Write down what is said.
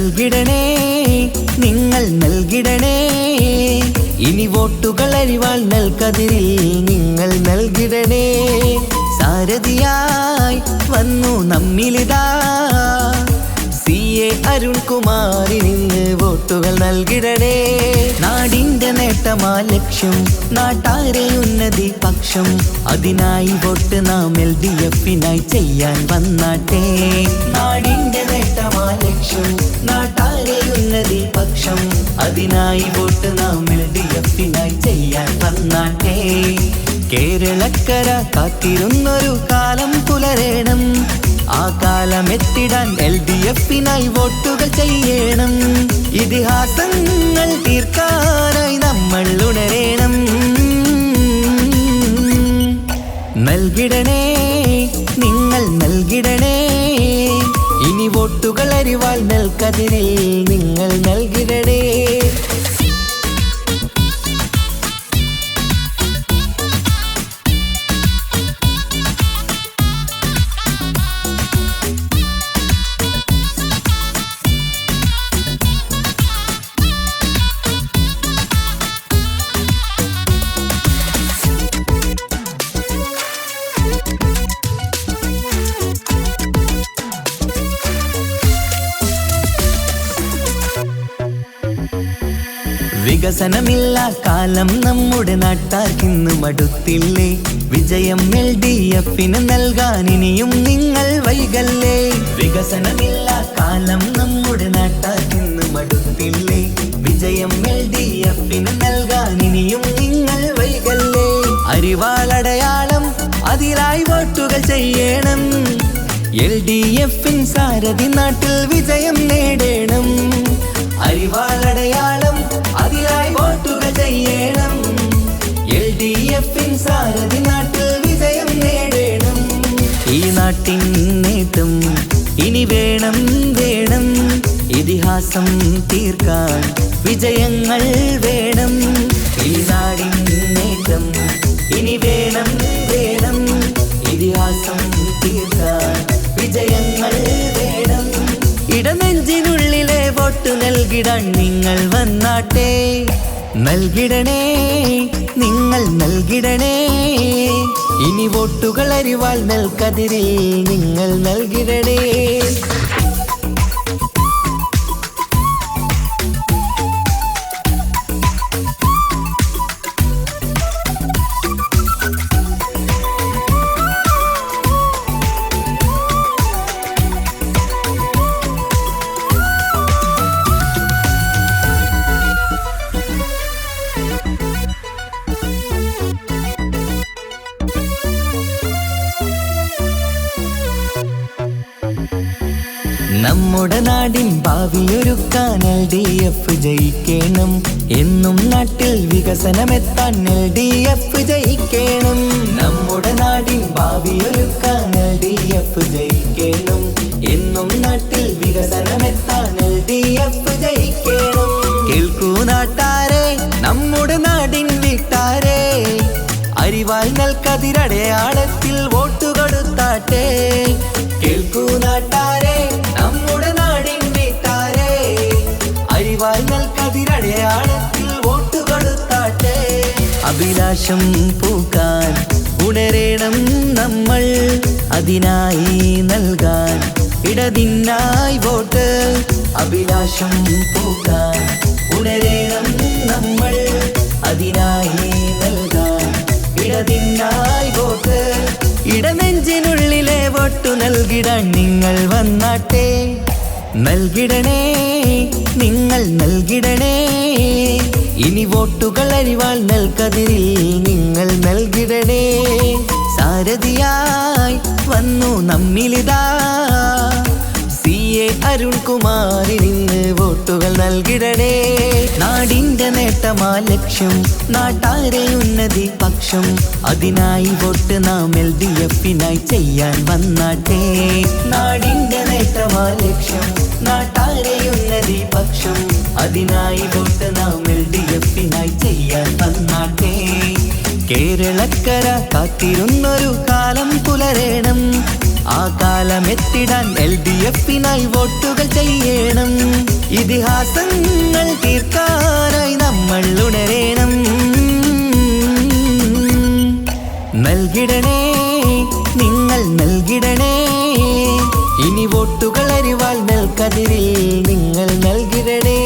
നൽകിടണേ നിങ്ങൾ നൽകിടണേ ഇനി വോട്ടുകൾ അരിവാൾ നൽകതിരിൽ നിങ്ങൾ നൽകിടണേ സാരഥിയായി വന്നു നമ്മിലിതാ CA അരുൺകുമാറിന് വോട്ടുകൾ നൽകിടണേ നാടിന്റെ നേട്ടമാ ലക്ഷ്യം നാട്ടാരെ ഉന്നതി പക്ഷം അതിനായി വോട്ട് നാം LDF-നായി ചെയ്യാൻ വന്നാട്ടെ നാടിന്റെ നേട്ടമാ ലക്ഷ്യം നാട്ടാരെ ഉന്നതി പക്ഷം അതിനായി വോട്ട് നാം LDF-നായി ചെയ്യാൻ വന്നാട്ടെ കേരളക്കര കാത്തിരുന്നൊരു കാലം പുലരേണം ആ കാലം എത്തിടാൻ LDF-നായി വോട്ടുകൾ ചെയ്യണം ഇതിഹാസങ്ങൾ തീർക്കാനായി നമ്മൾ ഉണരേണം നൽകിടണേ നിങ്ങൾ നൽകിടണേ ഇനി വോട്ടുകൾ അരിവാൾ നൽകതിരിൽ നിങ്ങൾ നൽകിടണേ വികസനമില്ല കാലം നമ്മുടെ നാട്ടാർക്കിന്ന് മടുത്തില്ലേ വിജയം LDF-ന് നൽകാൻ ഇനിയും നിങ്ങൾ വൈകല്ലേ വികസനമില്ല കാലം നമ്മുടെ നാട്ടാർക്കിന്ന് മടുത്തില്ലേ വിജയം LDF-ന് നൽകാൻ ഇനിയും നിങ്ങൾ വൈകല്ലേ അരിവാളടയാളം അതിലായി വോട്ടുകൾ ചെയ്യണം LDF-ൻ സാരഥി നാട്ടിൽ വിജയം നേടണം അരിവാളടയാളം അതിലായി വോട്ടുകൾ ചെയ്യണം LDF-ൻ സാരഥി നാട്ടിൽ വിജയം നേടണം ഈ നാട്ടിൻ നേട്ടം ഇനി വേണം വേണം ഇതിഹാസം തീർക്കാൻ വിജയങ്ങൾ വേണം ഈ നാടിൻ നേട്ടം ഇനി വേണം വേണം ഇതിഹാസം തീർക്കാൻ വിജയങ്ങൾ വേണം ഇടനെഞ്ചിനുള്ളിലെ വോട്ട് നൽകിടാൻ നിങ്ങൾ വന്നാട്ടെ നൽകിടണേ നിങ്ങൾ നൽകിടണേ ഇനി വോട്ടുകൾ അരിവാൾ നൽകതിരിൽ നിങ്ങൾ നൽകിടണേ നമ്മുടെ നാടിൻ ഭാവിയൊരുക്കാൻ LDF ജയിക്കണം എന്നും നാട്ടിൽ വികസനമെത്താൻ LDF ജയിക്കണം നമ്മുടെ നാടിൻ ഭാവിയൊരുക്കാൻ LDF ജയിക്കണം എന്നും നാട്ടിൽ വികസനമെത്താൻ LDF ജയിക്കണം കേൾക്കൂ നാട്ടാരെ നമ്മുടെ നാടിൻ വീട്ടാരെ അരിവാൾ നൽകതിരടയാളത്തിൽ വോട്ട് കൊടുത്താട്ടെ കേൾക്കൂ നാട്ടാരെ നമ്മുടെ നാടിൻ വീട്ടാരെ അരിവാൾ നൽകതിരടയാളത്തിൽ വോട്ട് കൊടുത്താട്ടെ അഭിലാഷം പൂക്കാൻ ഉണരേണം നമ്മൾ അതിനായി നൽകാൻ ഇടതിനായി വോട്ട് അഭിലാഷം പൂക്കാൻ ഉണരേണം നമ്മൾ അതിനായി നൽകാൻ ഇടതിനായി വോട്ട് ഇടനെഞ്ചിനുള്ളിലെ വോട്ടു നൽകിടാൻ നിങ്ങൾ വന്നാട്ടെ നൽകിടണേ നിങ്ങൾ നൽകിടണേ ഇനി വോട്ടുകൾ അരിവാൾ നൽകതിരിൽ നിങ്ങൾ നൽകിടണേ സാരഥിയായി വന്നു നമ്മിലിതാ CA അരുൺകുമാറിന് വോട്ടുകൾ നൽകിടണേ നാടിന്റെ നേട്ടമാ ലക്ഷ്യം നാട്ടാരെ ഉന്നതി പക്ഷം അതിനായി വോട്ട് നാം LDF-നായി ചെയ്യാൻ വന്നാട്ടെ നാടിന്റെ നേട്ടമാ ലക്ഷ്യം നാട്ടാരെ ഉന്നതി പക്ഷം അതിനായി വോട്ട് നാം LDF-നായി ചെയ്യാൻ വന്നാട്ടെ കേരളക്കര കാത്തിരുന്നൊരു കാലം പുലരേണം ആ കാലം കാലമെത്തിടാൻ LDF-നായി വോട്ടുകൾ ചെയ്യണം. ഇതിഹാസങ്ങൾ തീർക്കാനായി നമ്മൾ ഉണരേണം. നൽകിടണേ, നിങ്ങൾ നൽകിടണേ, ഇനി വോട്ടുകൾ അരിവാൾ നെൽക്കതിരിൽ നിങ്ങൾ നൽകിടണേ.